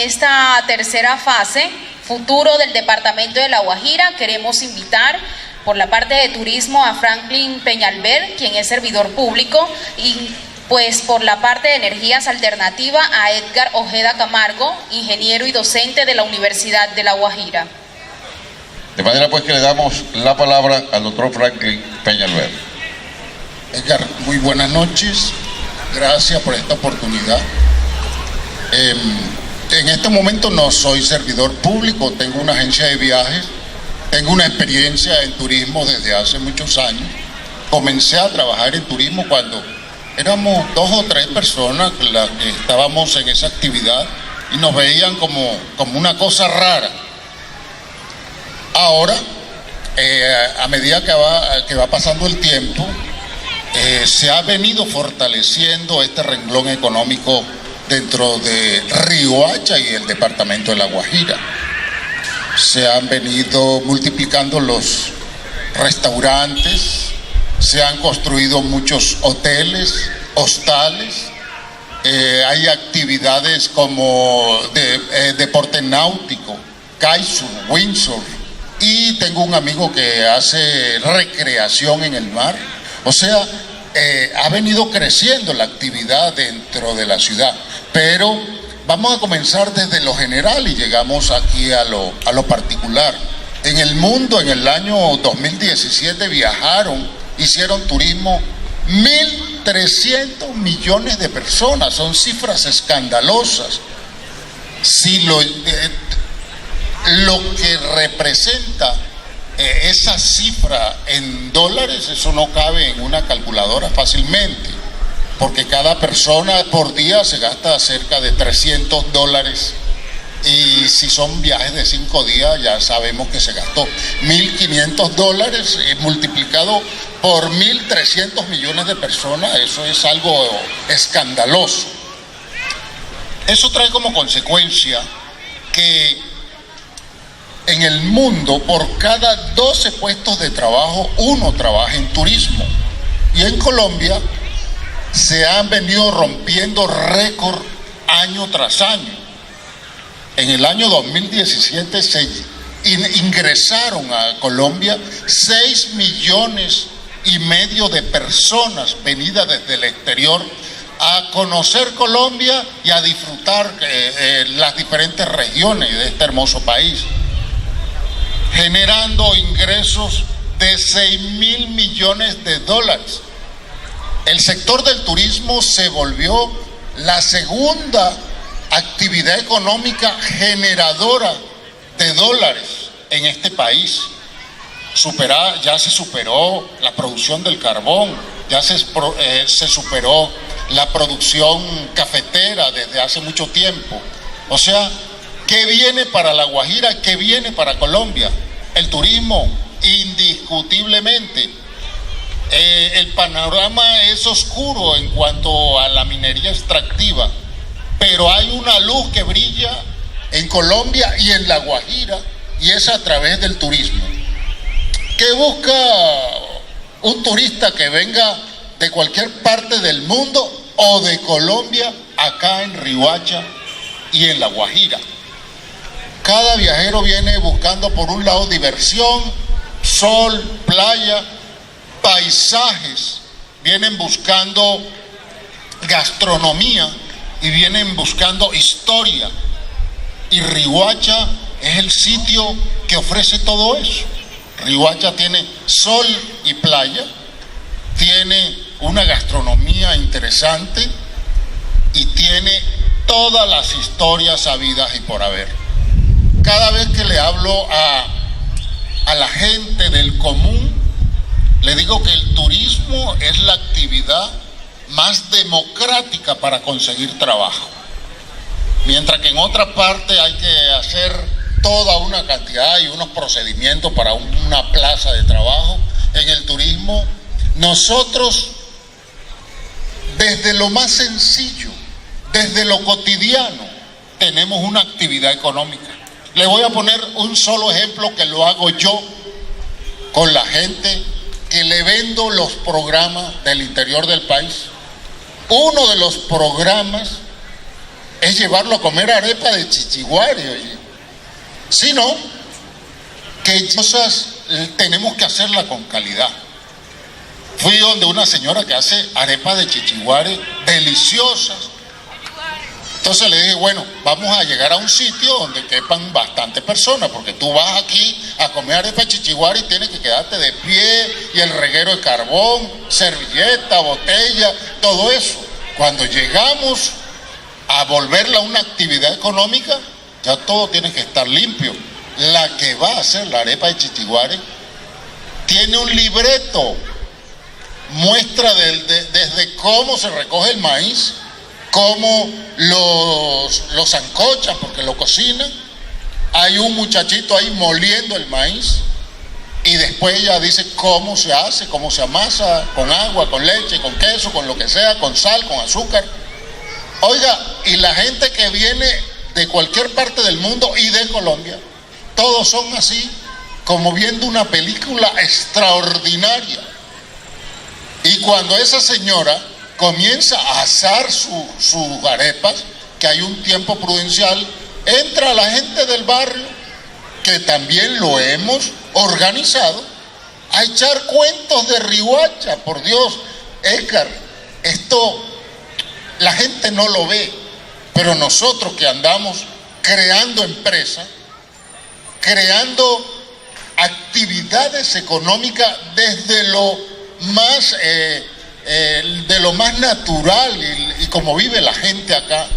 esta tercera fase, futuro del departamento de La Guajira, queremos invitar por la parte de turismo a Franklin Peñalver, quien es servidor público, y pues por la parte de energías alternativas a Edgar Ojeda Camargo, ingeniero y docente de la Universidad de La Guajira. De manera pues que le damos la palabra al doctor Franklin Peñalver. Edgar, muy buenas noches, gracias por esta oportunidad. En este momento no soy servidor público, tengo una agencia de viajes, tengo una experiencia en turismo desde hace muchos años. Comencé a trabajar en turismo cuando éramos 2 o 3 personas las que estábamos en esa actividad y nos veían como una cosa rara. Ahora, a medida que va pasando el tiempo, se ha venido fortaleciendo este renglón económico dentro de Riohacha y el departamento de La Guajira. Se han venido multiplicando los restaurantes, se han construido muchos hoteles, hostales, hay actividades como deporte náutico, kitesurf, windsurf, y tengo un amigo que hace recreación en el mar. O sea, ha venido creciendo la actividad dentro de la ciudad, pero vamos a comenzar desde lo general y llegamos aquí a lo particular. En el mundo, en el año 2017 hicieron turismo 1.300 millones de personas, son cifras escandalosas. Si lo que representa esa cifra en dólares, eso no cabe en una calculadora fácilmente, porque cada persona por día se gasta cerca de $300, y si son viajes de 5 días ya sabemos que se gastó $1.500 multiplicado por 1.300 millones de personas. Eso es algo escandaloso. Eso trae como consecuencia que en el mundo, por cada 12 puestos de trabajo, 1 trabaja en turismo. Y en Colombia se han venido rompiendo récord año tras año. En el año 2017 se ingresaron a Colombia 6,5 millones de personas venidas desde el exterior a conocer Colombia y a disfrutar las diferentes regiones de este hermoso país, generando ingresos de $6,000 millones. El sector del turismo se volvió la segunda actividad económica generadora de dólares en este país. Ya se superó la producción del carbón, ya se superó la producción cafetera desde hace mucho tiempo. O sea, ¿qué viene para La Guajira? ¿Qué viene para Colombia? El turismo, indiscutiblemente. El panorama es oscuro en cuanto a la minería extractiva, pero hay una luz que brilla en Colombia y en La Guajira, y es a través del turismo. ¿Qué busca un turista que venga de cualquier parte del mundo o de Colombia acá en Riohacha y en La Guajira? Cada viajero viene buscando, por un lado, diversión, sol, playa, paisajes, vienen buscando gastronomía y vienen buscando historia. Y Riohacha es el sitio que ofrece todo eso. Riohacha tiene sol y playa, tiene una gastronomía interesante y tiene todas las historias habidas y por haber. Cada vez que le hablo a la gente del común, le digo que el turismo es la actividad más democrática para conseguir trabajo. Mientras que en otra parte hay que hacer toda una cantidad y unos procedimientos para una plaza de trabajo, en el turismo nosotros, desde lo más sencillo, desde lo cotidiano, tenemos una actividad económica. Le voy a poner un solo ejemplo que lo hago yo con la gente que le vendo los programas del interior del país. Uno de los programas es llevarlo a comer arepa de chichiguare, oye. Sino que cosas tenemos que hacerla con calidad. Fui donde una señora que hace arepas de chichiguare deliciosas. Entonces le dije, bueno, vamos a llegar a un sitio donde quepan bastantes personas, porque tú vas aquí a comer arepa de chichiguare y tienes que quedarte de pie, y el reguero de carbón, servilleta, botella, todo eso. Cuando llegamos a volverla una actividad económica, ya todo tiene que estar limpio. La que va a hacer la arepa de chichiguare tiene un libreto, muestra desde cómo se recoge el maíz, cómo los sancochan, porque lo cocinan. Hay un muchachito ahí moliendo el maíz, y después ella dice cómo se hace, cómo se amasa, con agua, con leche, con queso, con lo que sea, con sal, con azúcar. Oiga, y la gente que viene de cualquier parte del mundo y de Colombia, todos son así, como viendo una película extraordinaria. Y cuando esa señora comienza a asar sus arepas, que hay un tiempo prudencial, entra la gente del barrio, que también lo hemos organizado, a echar cuentos de Riohacha. Por Dios, Edgar, esto la gente no lo ve, pero nosotros que andamos creando empresas, creando actividades económicas desde lo más natural y como vive la gente acá.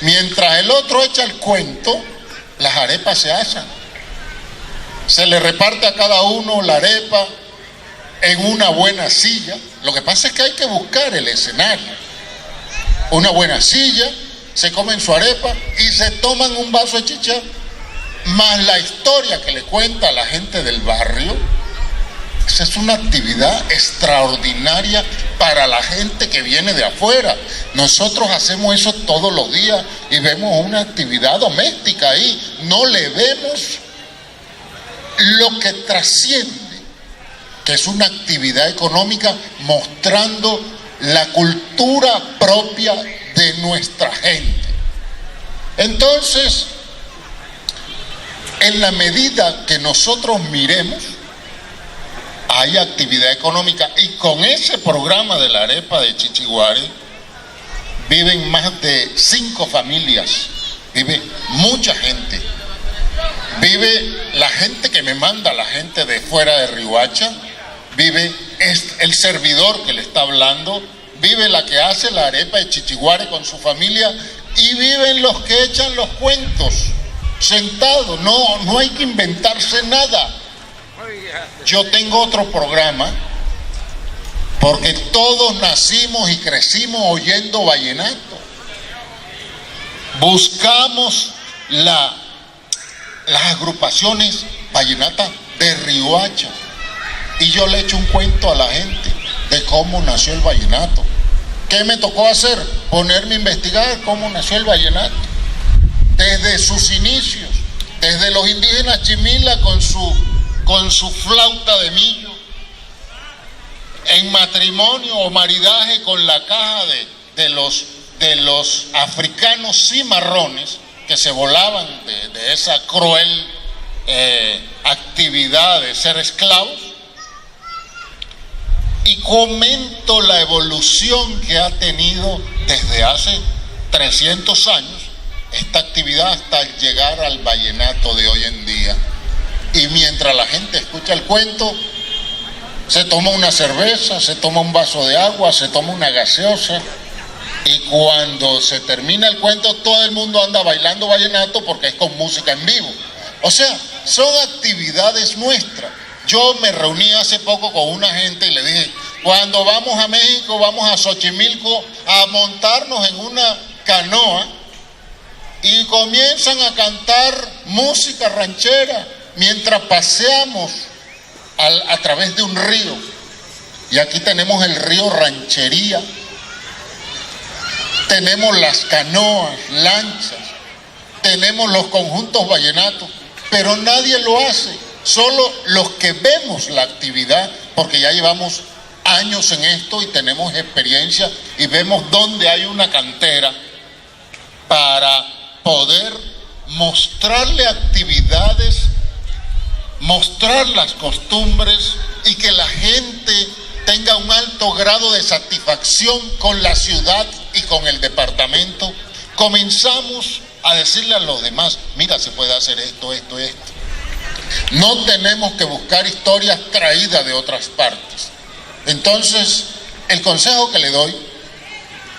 Mientras el otro echa el cuento, las arepas se asan. Se le reparte a cada uno la arepa en una buena silla. Lo que pasa es que hay que buscar el escenario. Una buena silla, se comen su arepa y se toman un vaso de chicha, más la historia que le cuenta a la gente del barrio. Esa es una actividad extraordinaria para la gente que viene de afuera. Nosotros hacemos eso todos los días y vemos una actividad doméstica ahí. No le vemos lo que trasciende, que es una actividad económica mostrando la cultura propia de nuestra gente. Entonces, en la medida que nosotros miremos, hay actividad económica, y con ese programa de la arepa de chichiguare viven más de 5 familias, vive mucha gente, vive la gente que me manda, la gente de fuera de Riohacha, vive el servidor que le está hablando, vive la que hace la arepa de chichiguare con su familia, y viven los que echan los cuentos sentados. No hay que inventarse nada. Yo tengo otro programa, porque todos nacimos y crecimos oyendo vallenato. Buscamos las agrupaciones vallenatas de Riohacha, y yo le echo un cuento a la gente de cómo nació el vallenato. ¿Qué me tocó hacer? Ponerme a investigar cómo nació el vallenato, desde sus inicios, desde los indígenas Chimila con su flauta de millo, en matrimonio o maridaje con la caja de los africanos cimarrones que se volaban de esa cruel actividad de ser esclavos. Y comento la evolución que ha tenido desde hace 300 años esta actividad hasta llegar al vallenato de hoy en día. Y mientras la gente escucha el cuento, se toma una cerveza, se toma un vaso de agua, se toma una gaseosa, y cuando se termina el cuento todo el mundo anda bailando vallenato, porque es con música en vivo. O sea, son actividades nuestras. Yo me reuní hace poco con una gente y le dije, cuando vamos a México, vamos a Xochimilco a montarnos en una canoa, y comienzan a cantar música ranchera mientras paseamos a través de un río. Y aquí tenemos el río Ranchería, tenemos las canoas, lanchas, tenemos los conjuntos vallenatos, pero nadie lo hace, solo los que vemos la actividad, porque ya llevamos años en esto y tenemos experiencia y vemos dónde hay una cantera para poder mostrarle actividades, mostrar las costumbres y que la gente tenga un alto grado de satisfacción con la ciudad y con el departamento, comenzamos a decirle a los demás, mira, se puede hacer esto, esto, esto. No tenemos que buscar historias traídas de otras partes. Entonces, el consejo que le doy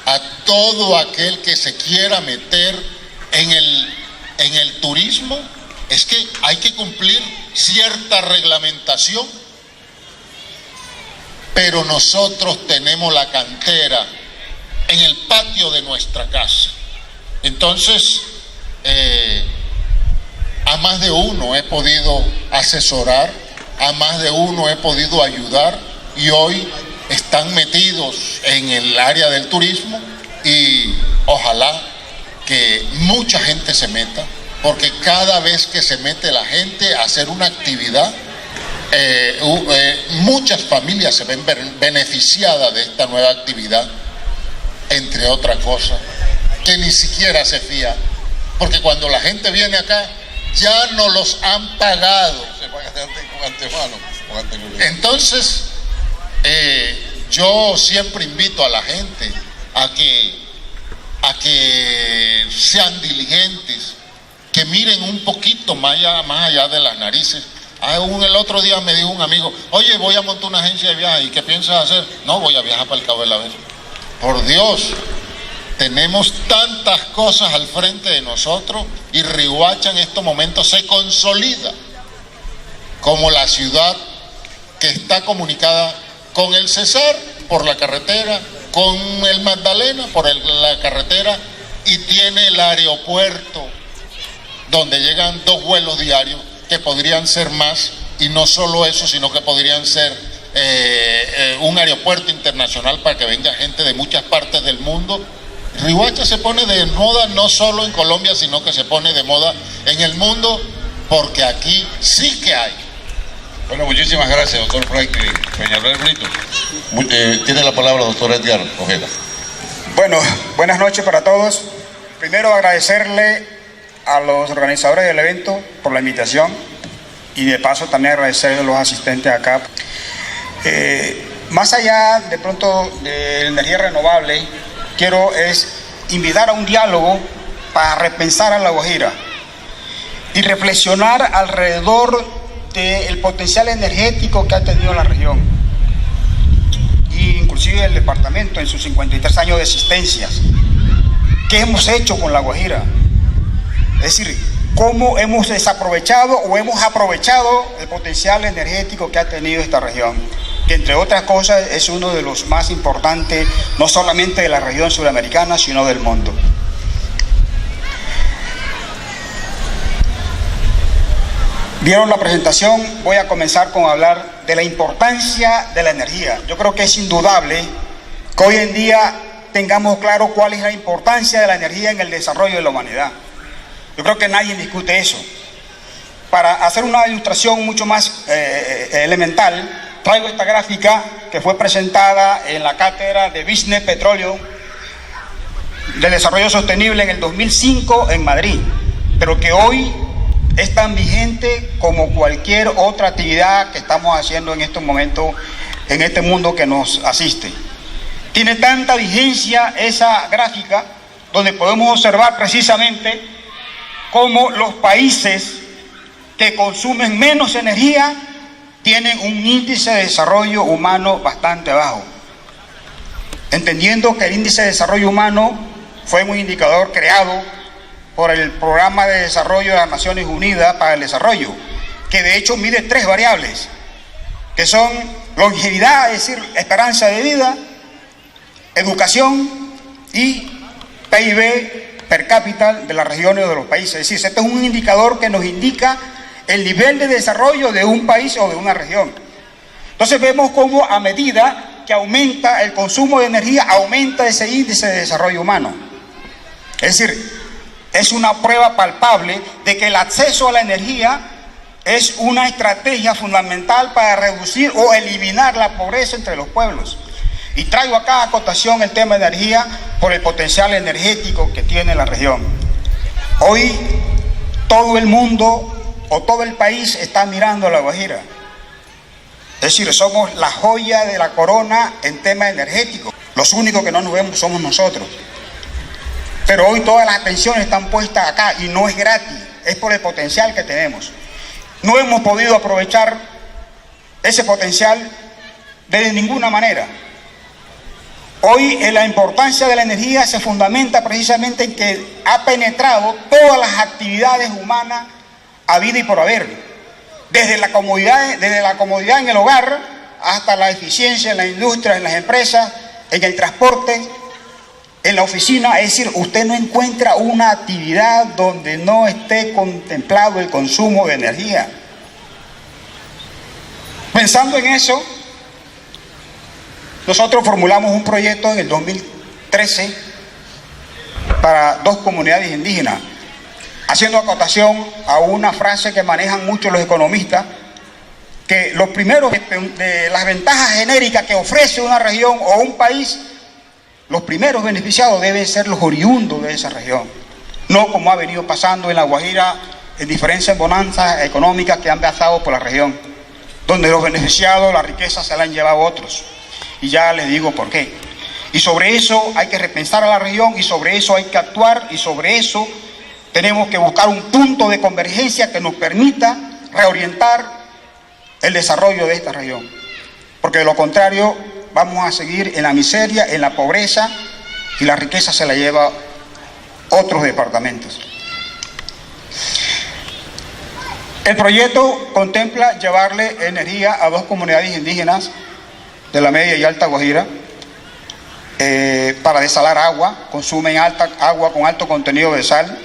a todo aquel que se quiera meter en el turismo es que hay que cumplir cierta reglamentación, pero nosotros tenemos la cantera en el patio de nuestra casa. Entonces, a más de uno he podido asesorar, a más de uno he podido ayudar, y hoy están metidos en el área del turismo, y ojalá que mucha gente se meta, porque cada vez que se mete la gente a hacer una actividad, muchas familias se ven beneficiadas de esta nueva actividad, entre otras cosas, que ni siquiera se fía, porque cuando la gente viene acá, ya no los han pagado. Se paga con antemano. Entonces, yo siempre invito a la gente a que sean diligentes, que miren un poquito más allá de las narices. El otro día me dijo un amigo, oye, voy a montar una agencia de viajes, ¿y qué piensas hacer? No, voy a viajar para el Cabo de la Vela. Por Dios, tenemos tantas cosas al frente de nosotros, y Riohacha en estos momentos se consolida como la ciudad que está comunicada con el Cesar por la carretera, con el Magdalena por la carretera, y tiene el aeropuerto donde llegan 2 vuelos diarios, que podrían ser más, y no solo eso, sino que podrían ser un aeropuerto internacional para que venga gente de muchas partes del mundo. Riohacha se pone de moda no solo en Colombia, sino que se pone de moda en el mundo, porque aquí sí que hay. Bueno, muchísimas gracias, doctor Franklin Peñalver Brito. Tiene la palabra doctor Edgar Ojeda. Bueno, buenas noches para todos. Primero, agradecerle a los organizadores del evento por la invitación, y de paso también agradecerle a los asistentes acá. Más allá de pronto de energía renovable, quiero invitar a un diálogo para repensar a La Guajira y reflexionar alrededor del potencial energético que ha tenido la región, e inclusive el departamento en sus 53 años de existencia. ¿Qué hemos hecho con La Guajira? Es decir, ¿cómo hemos desaprovechado o hemos aprovechado el potencial energético que ha tenido esta región? Que entre otras cosas es uno de los más importantes, no solamente de la región sudamericana, sino del mundo. Vieron la presentación, voy a comenzar con hablar de la importancia de la energía. Yo creo que es indudable que hoy en día tengamos claro cuál es la importancia de la energía en el desarrollo de la humanidad. Yo creo que nadie discute eso. Para hacer una ilustración mucho más elemental, traigo esta gráfica que fue presentada en la cátedra de Business Petróleo de Desarrollo Sostenible en el 2005 en Madrid, pero que hoy es tan vigente como cualquier otra actividad que estamos haciendo en estos momentos en este mundo que nos asiste. Tiene tanta vigencia esa gráfica, donde podemos observar precisamente cómo los países que consumen menos energía tienen un índice de desarrollo humano bastante bajo. Entendiendo que el índice de desarrollo humano fue un indicador creado por el Programa de Desarrollo de las Naciones Unidas para el Desarrollo, que de hecho mide 3 variables, que son longevidad, es decir, esperanza de vida, educación y PIB per cápita de las regiones o de los países. Es decir, este es un indicador que nos indica el nivel de desarrollo de un país o de una región. Entonces vemos cómo a medida que aumenta el consumo de energía, aumenta ese índice de desarrollo humano. Es decir, es una prueba palpable de que el acceso a la energía es una estrategia fundamental para reducir o eliminar la pobreza entre los pueblos. Y traigo acá a cotación el tema de energía por el potencial energético que tiene la región. Hoy todo el mundo o todo el país está mirando a La Guajira. Es decir, somos la joya de la corona en tema energético. Los únicos que no nos vemos somos nosotros. Pero hoy todas las atenciones están puestas acá y no es gratis, es por el potencial que tenemos. No hemos podido aprovechar ese potencial de ninguna manera. Hoy la importancia de la energía se fundamenta precisamente en que ha penetrado todas las actividades humanas habidas y por haber, desde la comodidad en el hogar hasta la eficiencia en la industria, en las empresas, en el transporte, en la oficina. Es decir, usted no encuentra una actividad donde no esté contemplado el consumo de energía. Pensando en eso, nosotros formulamos un proyecto en el 2013 para 2 comunidades indígenas, haciendo acotación a una frase que manejan mucho los economistas, que los primeros de las ventajas genéricas que ofrece una región o un país, los primeros beneficiados deben ser los oriundos de esa región, no como ha venido pasando en La Guajira en diferentes bonanzas económicas que han pasado por la región, donde los beneficiados, la riqueza se la han llevado otros. Y ya les digo por qué. Y sobre eso hay que repensar a la región, y sobre eso hay que actuar, y sobre eso tenemos que buscar un punto de convergencia que nos permita reorientar el desarrollo de esta región. Porque de lo contrario vamos a seguir en la miseria, en la pobreza, y la riqueza se la lleva otros departamentos. El proyecto contempla llevarle energía a 2 comunidades indígenas de la media y alta Guajira para desalar agua. Consumen agua con alto contenido de sal.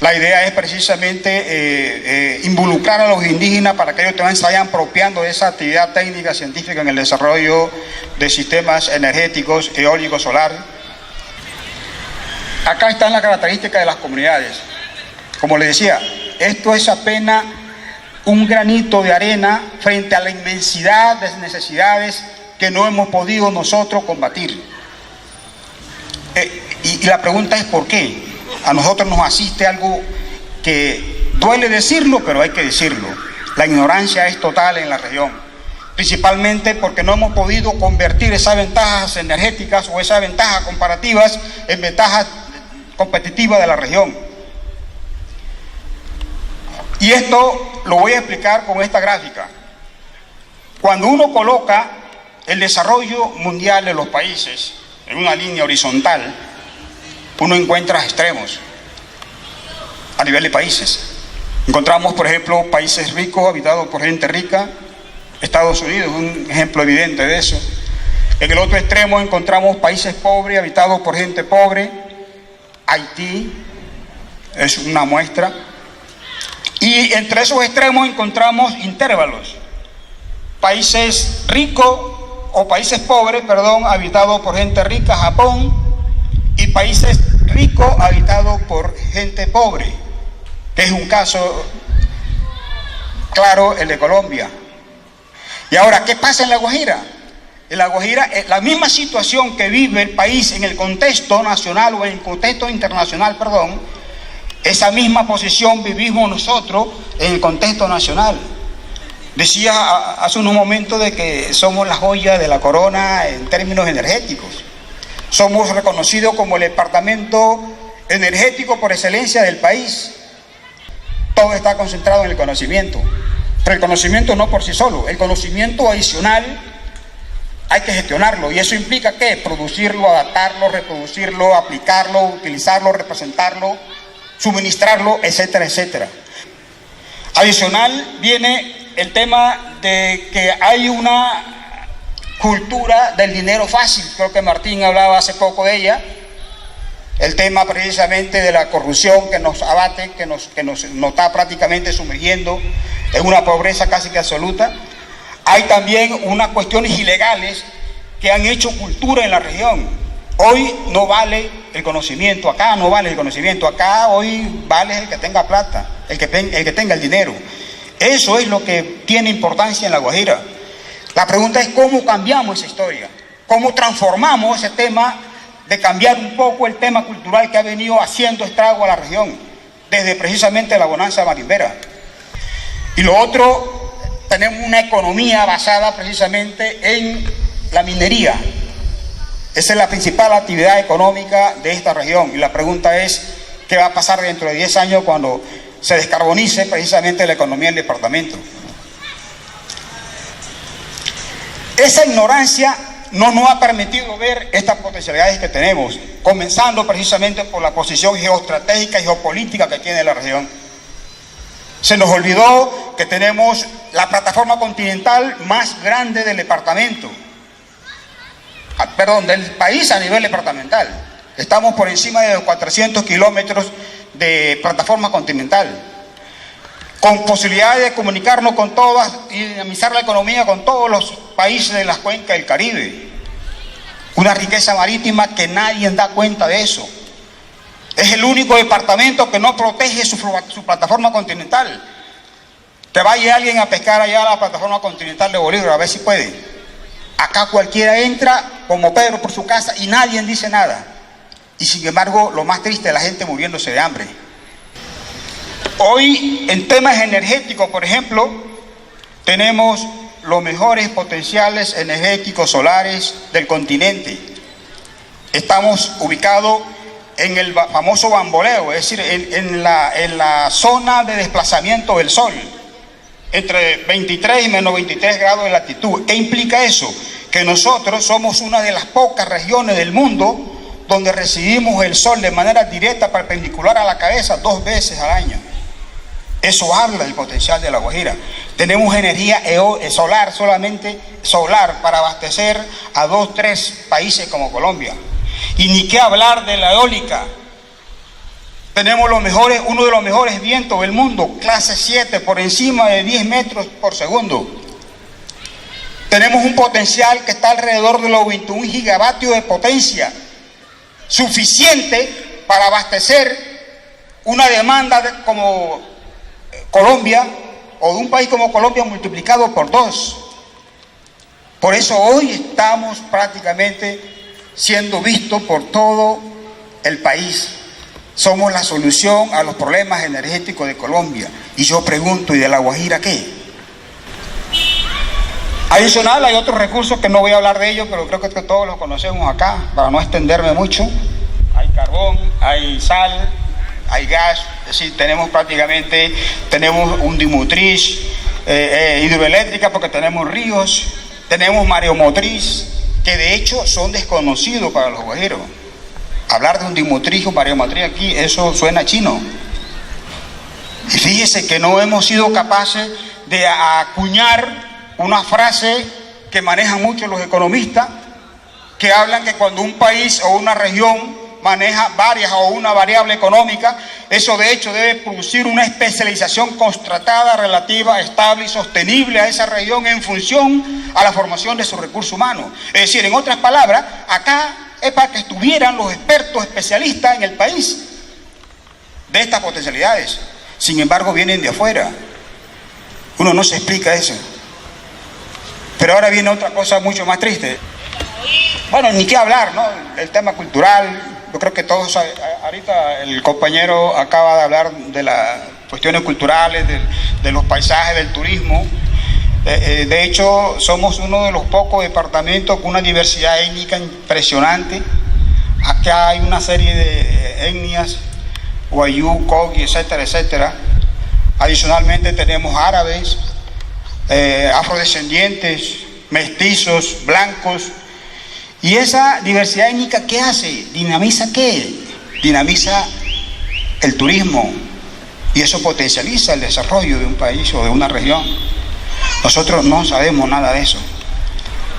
La idea es precisamente involucrar a los indígenas para que ellos también se vayan apropiando de esa actividad técnica científica en el desarrollo de sistemas energéticos, eólicos, solares. Acá están las características de las comunidades. Como les decía, esto es apenas un granito de arena frente a la inmensidad de necesidades que no hemos podido nosotros combatir. Y la pregunta es ¿por qué? A nosotros nos asiste algo que duele decirlo, pero hay que decirlo. La ignorancia es total en la región, principalmente porque no hemos podido convertir esas ventajas energéticas o esas ventajas comparativas en ventajas competitivas de la región. Y esto lo voy a explicar con esta gráfica. Cuando uno coloca el desarrollo mundial de los países en una línea horizontal, uno encuentra extremos a nivel de países. Encontramos, por ejemplo, países ricos habitados por gente rica. Estados Unidos es un ejemplo evidente de eso. En el otro extremo encontramos países pobres habitados por gente pobre. Haití es una muestra. Y entre esos extremos encontramos intervalos. Países ricos o países pobres, habitados por gente rica, Japón, y países ricos habitados por gente pobre, que es un caso claro el de Colombia. Y ahora, ¿qué pasa en La Guajira? En La Guajira, la misma situación que vive el país en el contexto nacional o en el contexto internacional, esa misma posición vivimos nosotros en el contexto nacional. Decía hace unos momentos de que somos la joya de la corona en términos energéticos. Somos reconocidos como el departamento energético por excelencia del país. Todo está concentrado en el conocimiento. Pero el conocimiento no por sí solo. El conocimiento adicional hay que gestionarlo. Y eso implica ¿qué? Producirlo, adaptarlo, reproducirlo, aplicarlo, utilizarlo, representarlo, suministrarlo, etcétera, etcétera. Adicional viene el tema de que hay una cultura del dinero fácil. Creo que Martín hablaba hace poco de ella. El tema precisamente de la corrupción que nos abate, que nos está prácticamente sumergiendo en una pobreza casi que absoluta. Hay también unas cuestiones ilegales que han hecho cultura en la región. Hoy no vale el conocimiento, acá no vale el conocimiento, acá hoy vale el que tenga plata, el que tenga el dinero. Eso es lo que tiene importancia en La Guajira. La pregunta es cómo cambiamos esa historia, cómo transformamos ese tema de cambiar un poco el tema cultural que ha venido haciendo estrago a la región, desde precisamente la bonanza marimbera. Y lo otro, tenemos una economía basada precisamente en la minería. Esa es la principal actividad económica de esta región. Y la pregunta es, ¿qué va a pasar dentro de 10 años cuando se descarbonice precisamente la economía del departamento? Esa ignorancia no nos ha permitido ver estas potencialidades que tenemos, comenzando precisamente por la posición geoestratégica y geopolítica que tiene la región. Se nos olvidó que tenemos la plataforma continental más grande del departamento, del país a nivel departamental. Estamos por encima de los 400 kilómetros de plataforma continental, con posibilidades de comunicarnos con todas y dinamizar la economía con todos los países de la cuenca del Caribe. Una riqueza marítima que nadie da cuenta de eso. Es el único departamento que no protege su plataforma continental. Que vaya alguien a pescar allá a la plataforma continental de Bolívar, a ver si puede. Acá cualquiera entra como Pedro por su casa y nadie dice nada. Y sin embargo, lo más triste es la gente muriéndose de hambre. Hoy, en temas energéticos, por ejemplo, tenemos los mejores potenciales energéticos solares del continente. Estamos ubicados en el famoso bamboleo, es decir, en la zona de desplazamiento del sol, entre 23 y menos 23 grados de latitud. ¿Qué implica eso? Que nosotros somos una de las pocas regiones del mundo donde recibimos el sol de manera directa, perpendicular a la cabeza, 2 veces al año. Eso habla del potencial de La Guajira. Tenemos energía solar, solamente solar, para abastecer a 2, 3 países como Colombia. Y ni qué hablar de la eólica. Tenemos uno de los mejores vientos del mundo, clase 7, por encima de 10 metros por segundo. Tenemos un potencial que está alrededor de los 21 gigavatios de potencia, suficiente para abastecer una demanda como Colombia, o de un país como Colombia multiplicado por 2. Por eso hoy estamos prácticamente siendo vistos por todo el país. Somos la solución a los problemas energéticos de Colombia. Y yo pregunto, ¿y de La Guajira qué? Adicional, hay otros recursos que no voy a hablar de ellos, pero creo que todos los conocemos acá, para no extenderme mucho. Hay carbón, hay sal, hay gas, es decir, tenemos un dimotriz hidroeléctrica porque tenemos ríos, tenemos mareomotriz, que de hecho son desconocidos para los guajiros. Hablar de un dimotriz o mareomotriz aquí, eso suena chino. Y fíjese que no hemos sido capaces de acuñar una frase que manejan mucho los economistas, que hablan que cuando un país o una región maneja varias o una variable económica, eso de hecho debe producir una especialización constatada, relativa, estable y sostenible a esa región en función a la formación de su recurso humano. Es decir, en otras palabras, acá es para que estuvieran los expertos especialistas en el país de estas potencialidades. Sin embargo, vienen de afuera. Uno no se explica eso. Pero ahora viene otra cosa mucho más triste. Bueno, ni qué hablar, ¿no? El tema cultural. Yo creo que todos, ahorita el compañero acaba de hablar de las cuestiones culturales, de los paisajes, del turismo. De hecho, somos uno de los pocos departamentos con una diversidad étnica impresionante. Acá hay una serie de etnias, Wayuu, Kogi, etcétera, etcétera. Adicionalmente tenemos árabes, afrodescendientes, mestizos, blancos. Y esa diversidad étnica, ¿qué hace? ¿Dinamiza qué? Dinamiza el turismo. Y eso potencializa el desarrollo de un país o de una región. Nosotros no sabemos nada de eso.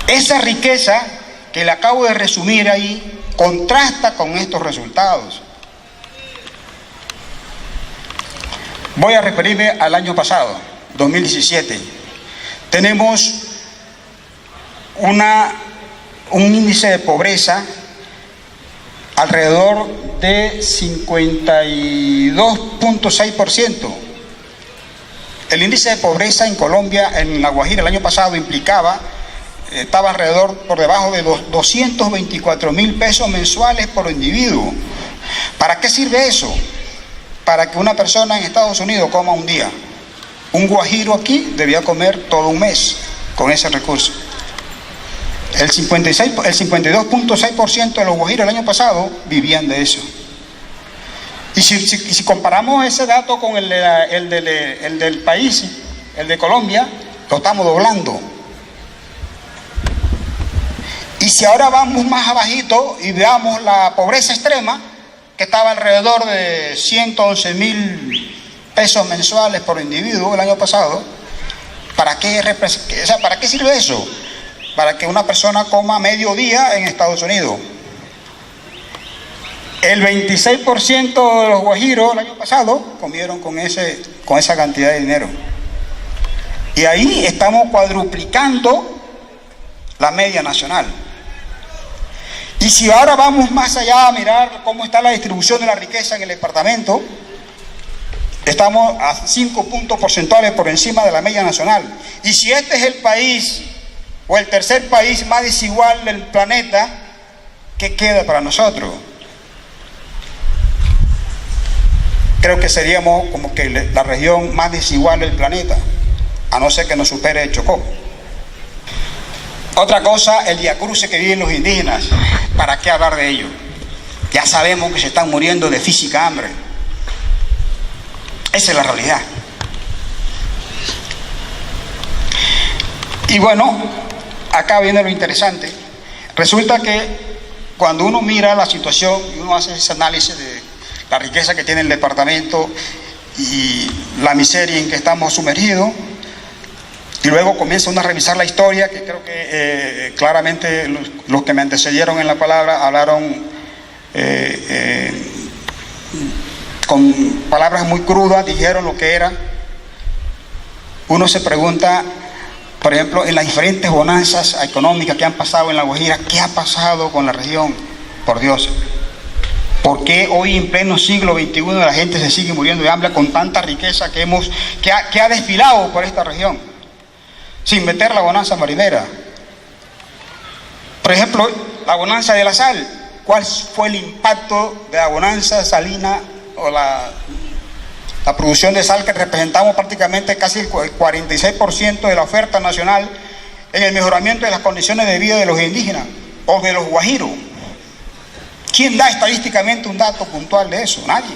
Esa riqueza que le acabo de resumir ahí contrasta con estos resultados. Voy a referirme al año pasado, 2017. Tenemos un índice de pobreza alrededor de 52.6%. El índice de pobreza en Colombia, en La Guajira, el año pasado implicaba estaba alrededor, por debajo de 224.000 pesos mensuales por individuo. ¿Para qué sirve eso? Para que una persona en Estados Unidos coma un día. Un guajiro aquí debía comer todo un mes con ese recurso. El 52.6% de los guajiros el año pasado vivían de eso. Y si comparamos ese dato con el del país, el de Colombia, lo estamos doblando. Y si ahora vamos más abajito y veamos la pobreza extrema, que estaba alrededor de 111.000 pesos mensuales por individuo el año pasado, ¿para qué sirve eso? Para que una persona coma medio día en Estados Unidos. El 26% de los guajiros el año pasado comieron con esa cantidad de dinero. Y ahí estamos cuadruplicando la media nacional. Y si ahora vamos más allá a mirar cómo está la distribución de la riqueza en el departamento, estamos a 5 puntos porcentuales por encima de la media nacional. Y si este es el país o el tercer país más desigual del planeta, ¿qué queda para nosotros? Creo que seríamos como que la región más desigual del planeta, a no ser que nos supere el Chocó. Otra cosa, el viacruce que viven los indígenas. ¿Para qué hablar de ello? Ya sabemos que se están muriendo de física hambre. Esa es la realidad. Y bueno, acá viene lo interesante. Resulta que cuando uno mira la situación y uno hace ese análisis de la riqueza que tiene el departamento y la miseria en que estamos sumergidos, y luego comienza uno a revisar la historia, que creo que claramente los que me antecedieron en la palabra hablaron con palabras muy crudas, dijeron lo que era. Uno se pregunta, por ejemplo, en las diferentes bonanzas económicas que han pasado en La Guajira, ¿qué ha pasado con la región? Por Dios, ¿por qué hoy en pleno siglo XXI la gente se sigue muriendo de hambre con tanta riqueza que ha desfilado por esta región? Sin meter la bonanza marinera. Por ejemplo, la bonanza de la sal. ¿Cuál fue el impacto de la bonanza salina o la producción de sal, que representamos prácticamente casi el 46% de la oferta nacional, en el mejoramiento de las condiciones de vida de los indígenas o de los guajiros? ¿Quién da estadísticamente un dato puntual de eso? Nadie.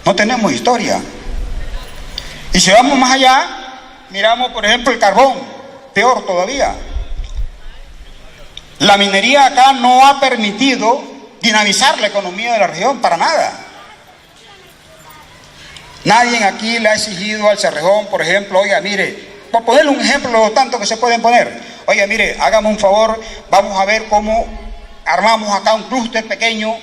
No tenemos historia. Y si vamos más allá, miramos por ejemplo el carbón, peor todavía. La minería acá no ha permitido dinamizar la economía de la región para nada. Nadie aquí le ha exigido al Cerrejón, por ejemplo, oiga, mire, por ponerle un ejemplo de tanto que se pueden poner, oiga, mire, hágame un favor, vamos a ver cómo armamos acá un clúster pequeño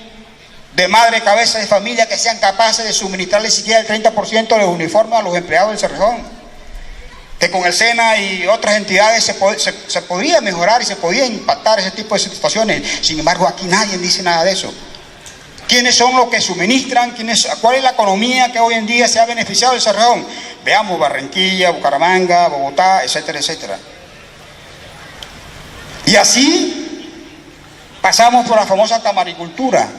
de madre cabeza de familia que sean capaces de suministrarle siquiera el 30% de los uniformes a los empleados del Cerrejón. Que con el SENA y otras entidades se podría mejorar y se podía impactar ese tipo de situaciones. Sin embargo, aquí nadie dice nada de eso. ¿Quiénes son los que suministran? ¿Cuál es la economía que hoy en día se ha beneficiado del Cerrejón? Veamos Barranquilla, Bucaramanga, Bogotá, etcétera, etcétera. Y así pasamos por la famosa camaronicultura,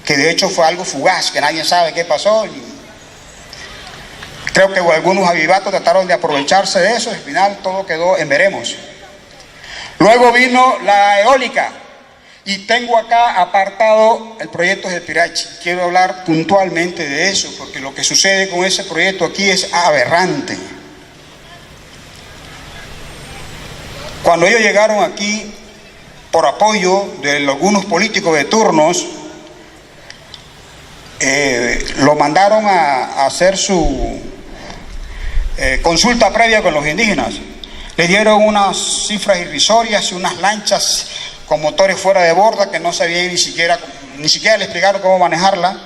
que de hecho fue algo fugaz, que nadie sabe qué pasó. Creo que algunos avivatos trataron de aprovecharse de eso y al final todo quedó en veremos. Luego vino la eólica y tengo acá apartado el proyecto de Pirachi. Quiero hablar puntualmente de eso porque lo que sucede con ese proyecto aquí es aberrante. Cuando ellos llegaron aquí por apoyo de algunos políticos de turnos, lo mandaron a hacer su consulta previa con los indígenas. Le dieron unas cifras irrisorias y unas lanchas con motores fuera de borda que no sabían ni siquiera le explicaron cómo manejarla.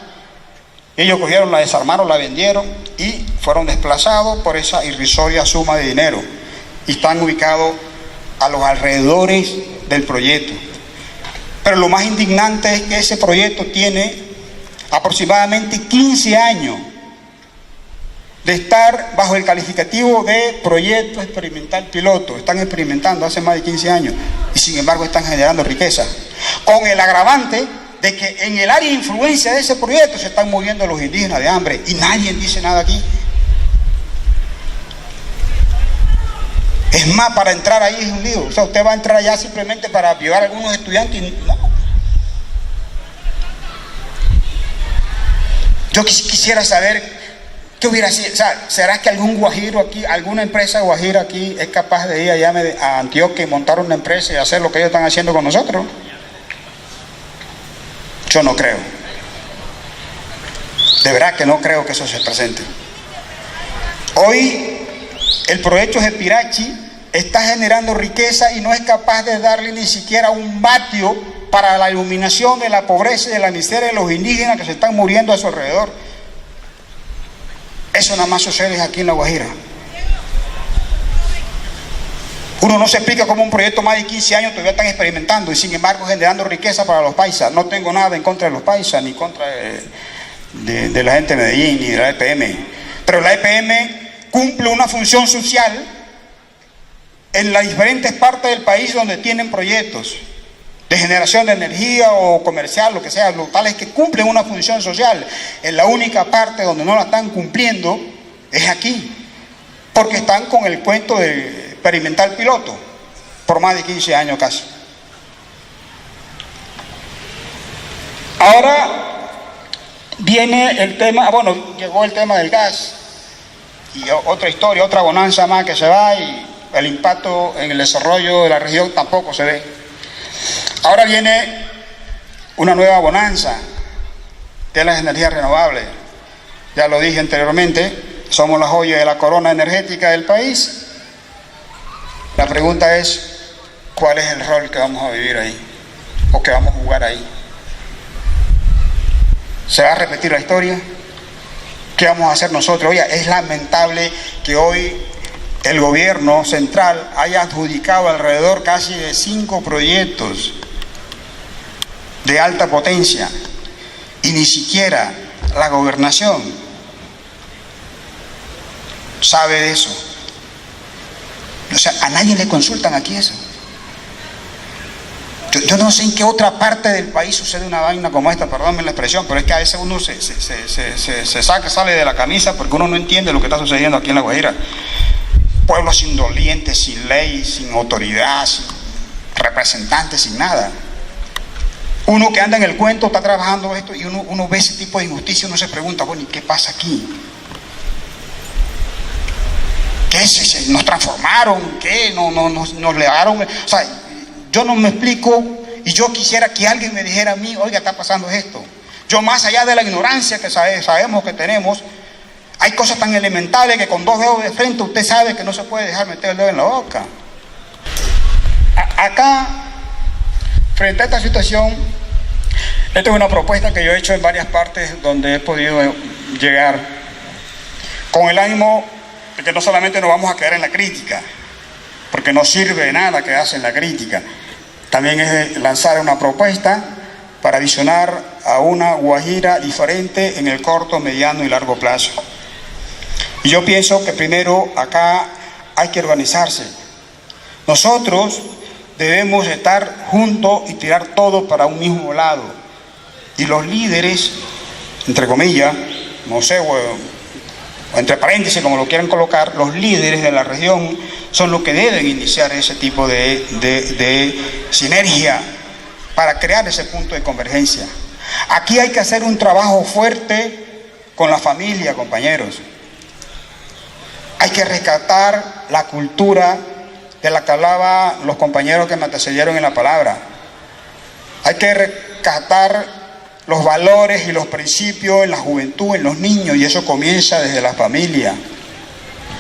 Ellos cogieron, la desarmaron, la vendieron y fueron desplazados por esa irrisoria suma de dinero y están ubicados a los alrededores del proyecto. Pero lo más indignante es que ese proyecto tiene aproximadamente 15 años de estar bajo el calificativo de proyecto experimental piloto. Están experimentando hace más de 15 años y sin embargo están generando riqueza, con el agravante de que en el área de influencia de ese proyecto se están muriendo los indígenas de hambre y nadie dice nada aquí. Es más, para entrar ahí es un lío. O sea, usted va a entrar allá simplemente para violar a algunos estudiantes y no. Yo quisiera saber qué hubiera sido. O sea, ¿será que algún guajiro aquí, alguna empresa guajira aquí es capaz de ir allá a Antioquia y montar una empresa y hacer lo que ellos están haciendo con nosotros? Yo no creo. De verdad que no creo que eso se presente. Hoy el proyecto Jepirachi está generando riqueza y no es capaz de darle ni siquiera un vatio para la iluminación de la pobreza y de la miseria de los indígenas que se están muriendo a su alrededor. Eso nada más sucede aquí en La Guajira. Uno no se explica cómo un proyecto más de 15 años todavía están experimentando y sin embargo generando riqueza para los paisas. No tengo nada en contra de los paisas ni contra de la gente de Medellín ni de la EPM, pero la EPM cumple una función social en las diferentes partes del país donde tienen proyectos de generación de energía o comercial, lo que sea, lo tal es que cumplen una función social. En la única parte donde no la están cumpliendo es aquí, porque están con el cuento de experimental piloto por más de 15 años casi. Ahora viene el tema, bueno, llegó el tema del gas y otra historia, otra bonanza más que se va y el impacto en el desarrollo de la región tampoco se ve. Ahora viene una nueva bonanza de las energías renovables. Ya lo dije anteriormente, somos la joya de la corona energética del país. La pregunta es, ¿cuál es el rol que vamos a vivir ahí? ¿O que vamos a jugar ahí? ¿Se va a repetir la historia? ¿Qué vamos a hacer nosotros? Oye, es lamentable que hoy el gobierno central haya adjudicado alrededor casi de 5 proyectos de alta potencia y ni siquiera la gobernación sabe de eso. O sea, a nadie le consultan aquí eso. Yo no sé en qué otra parte del país sucede una vaina como esta, perdónme la expresión, pero es que a veces uno sale de la camisa porque uno no entiende lo que está sucediendo aquí en La Guajira. Pueblos sin dolientes, sin ley, sin autoridad, sin representantes, sin nada. Uno que anda en el cuento está trabajando esto y uno ve ese tipo de injusticia, uno se pregunta, bueno, ¿y qué pasa aquí? ¿Qué es? ¿Nos transformaron? ¿Qué? ¿Nos levaron? O sea, yo no me explico y yo quisiera que alguien me dijera a mí, oiga, está pasando esto. Yo más allá de la ignorancia que sabemos que tenemos, hay cosas tan elementales que con 2 dedos de frente usted sabe que no se puede dejar meter el dedo en la boca. Acá, frente a esta situación, esta es una propuesta que yo he hecho en varias partes donde he podido llegar con el ánimo de que no solamente nos vamos a quedar en la crítica, porque no sirve de nada quedarse en la crítica. También es lanzar una propuesta para adicionar a una Guajira diferente en el corto, mediano y largo plazo. Y yo pienso que primero acá hay que organizarse. Nosotros debemos estar juntos y tirar todo para un mismo lado. Y los líderes, entre comillas, no sé, o entre paréntesis, como lo quieran colocar, los líderes de la región son los que deben iniciar ese tipo de sinergia para crear ese punto de convergencia. Aquí hay que hacer un trabajo fuerte con la familia, compañeros. Hay que rescatar la cultura de la que hablaban los compañeros que me antecedieron en la palabra. Hay que rescatar los valores y los principios en la juventud, en los niños, y eso comienza desde la familia.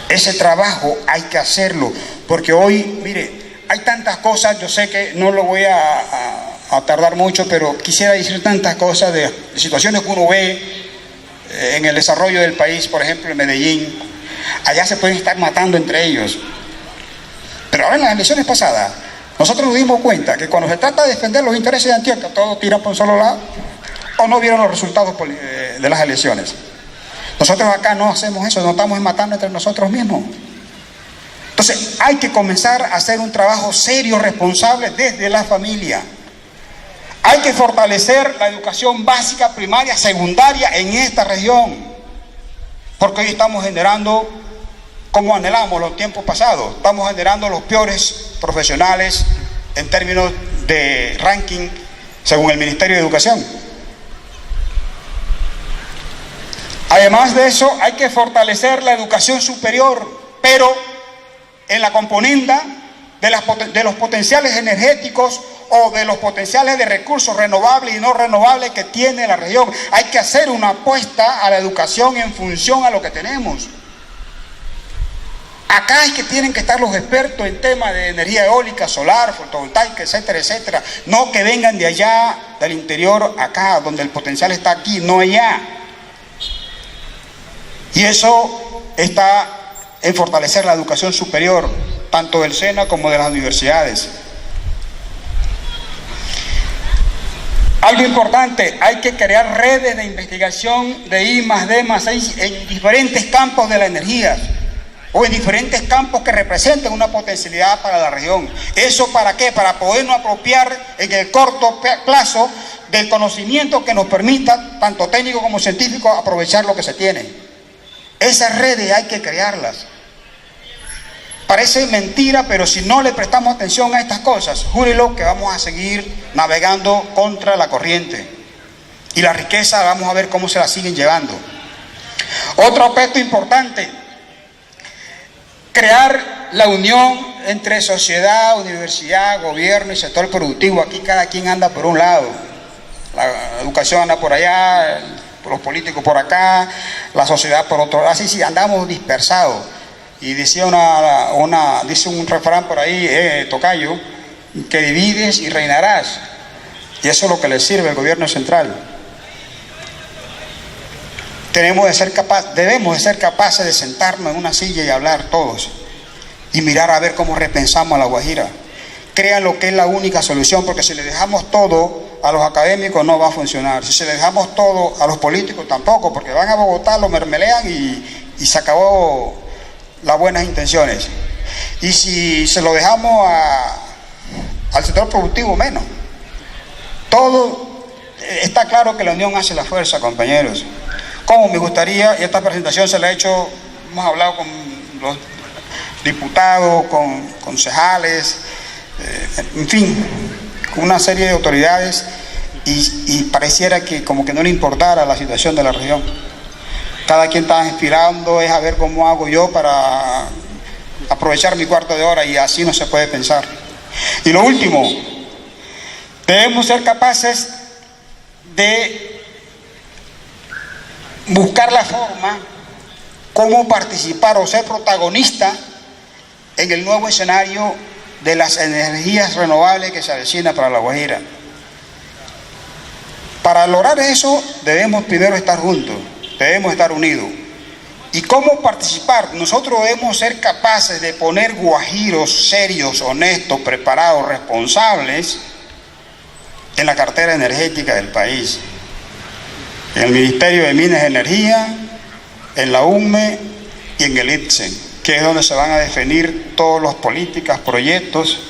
Ese trabajo hay que hacerlo, porque hoy, mire, hay tantas cosas, yo sé que no lo voy a tardar mucho, pero quisiera decir tantas cosas de situaciones que uno ve en el desarrollo del país, por ejemplo en Medellín. Allá se pueden estar matando entre ellos. Pero ahora en las elecciones pasadas, nosotros nos dimos cuenta que cuando se trata de defender los intereses de Antioquia, todos tiran por un solo lado, o no vieron los resultados de las elecciones. Nosotros acá no hacemos eso, nos estamos matando entre nosotros mismos. Entonces hay que comenzar a hacer un trabajo serio, responsable desde la familia. Hay que fortalecer la educación básica, primaria, secundaria en esta región, porque hoy estamos generando, como anhelamos los tiempos pasados, estamos generando los peores profesionales en términos de ranking según el Ministerio de Educación. Además de eso, hay que fortalecer la educación superior, pero en la componenda de los potenciales energéticos o de los potenciales de recursos renovables y no renovables que tiene la región. Hay que hacer una apuesta a la educación en función a lo que tenemos. Acá es que tienen que estar los expertos en temas de energía eólica, solar, fotovoltaica, etcétera, etcétera. No que vengan de allá, del interior, acá, donde el potencial está aquí, no allá. Y eso está en fortalecer la educación superior, tanto del SENA como de las universidades. Algo importante, hay que crear redes de investigación de I+D+I en diferentes campos de la energía o en diferentes campos que representen una potencialidad para la región. ¿Eso para qué? Para podernos apropiar en el corto plazo del conocimiento que nos permita, tanto técnico como científico, aprovechar lo que se tiene. Esas redes hay que crearlas. Parece mentira, pero si no le prestamos atención a estas cosas, júrelo que vamos a seguir navegando contra la corriente. Y la riqueza vamos a ver cómo se la siguen llevando. Otro aspecto importante, crear la unión entre sociedad, universidad, gobierno y sector productivo. Aquí cada quien anda por un lado. La educación anda por allá, los políticos por acá, la sociedad por otro lado. Así sí, andamos dispersados. Y decía dice un refrán por ahí, tocayo, que divides y reinarás. Y eso es lo que le sirve al gobierno central. Debemos de ser capaces de sentarnos en una silla y hablar todos. Y mirar a ver cómo repensamos a La Guajira. Crean lo que es la única solución, porque si le dejamos todo a los académicos no va a funcionar. Si se le dejamos todo a los políticos tampoco, porque van a Bogotá, lo mermelean y se acabó las buenas intenciones. Y si se lo dejamos al sector productivo, menos. Todo está claro que la unión hace la fuerza, compañeros. Como me gustaría, y esta presentación se la he hecho, hemos hablado con los diputados, con concejales, en fin, con una serie de autoridades, y pareciera que como que no le importara la situación de la región. Cada quien está inspirando es a ver cómo hago yo para aprovechar mi cuarto de hora, y así no se puede pensar. Y lo último, debemos ser capaces de buscar la forma cómo participar o ser protagonista en el nuevo escenario de las energías renovables que se avecina para La Guajira. Para lograr eso debemos primero estar juntos. Debemos estar unidos. ¿Y cómo participar? Nosotros debemos ser capaces de poner guajiros serios, honestos, preparados, responsables en la cartera energética del país. En el Ministerio de Minas y Energía, en la UNME y en el IPSEN, que es donde se van a definir todas las políticas, proyectos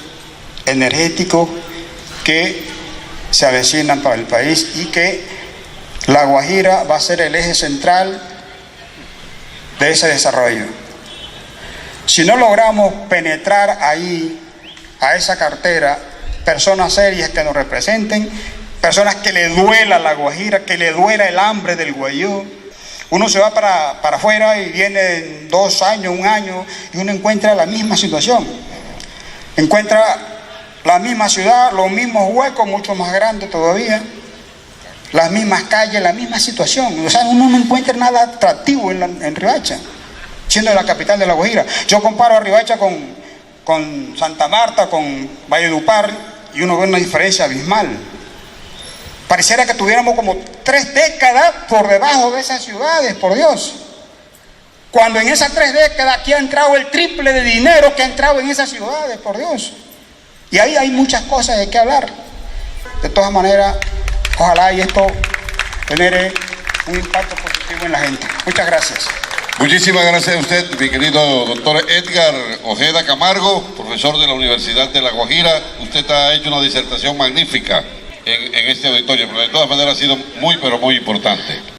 energéticos que se avecinan para el país y que La Guajira va a ser el eje central de ese desarrollo. Si no logramos penetrar ahí, a esa cartera, personas serias que nos representen, personas que le duela La Guajira, que le duela el hambre del Guayú. Uno se va para afuera y viene en 2 años, 1 año, y uno encuentra la misma situación. Encuentra la misma ciudad, los mismos huecos, mucho más grandes todavía. Las mismas calles, la misma situación. O sea, uno no encuentra nada atractivo en Riohacha, siendo la capital de La Guajira. Yo comparo a Riohacha con Santa Marta, con Valledupar, y uno ve una diferencia abismal. Pareciera que tuviéramos como 3 décadas por debajo de esas ciudades, por Dios. Cuando en esas 3 décadas aquí ha entrado el triple de dinero que ha entrado en esas ciudades, por Dios. Y ahí hay muchas cosas de qué hablar. De todas maneras, ojalá y esto genere un impacto positivo en la gente. Muchas gracias. Muchísimas gracias a usted, mi querido doctor Edgar Ojeda Camargo, profesor de la Universidad de La Guajira. Usted ha hecho una disertación magnífica en este auditorio, pero de todas maneras ha sido muy, pero muy importante.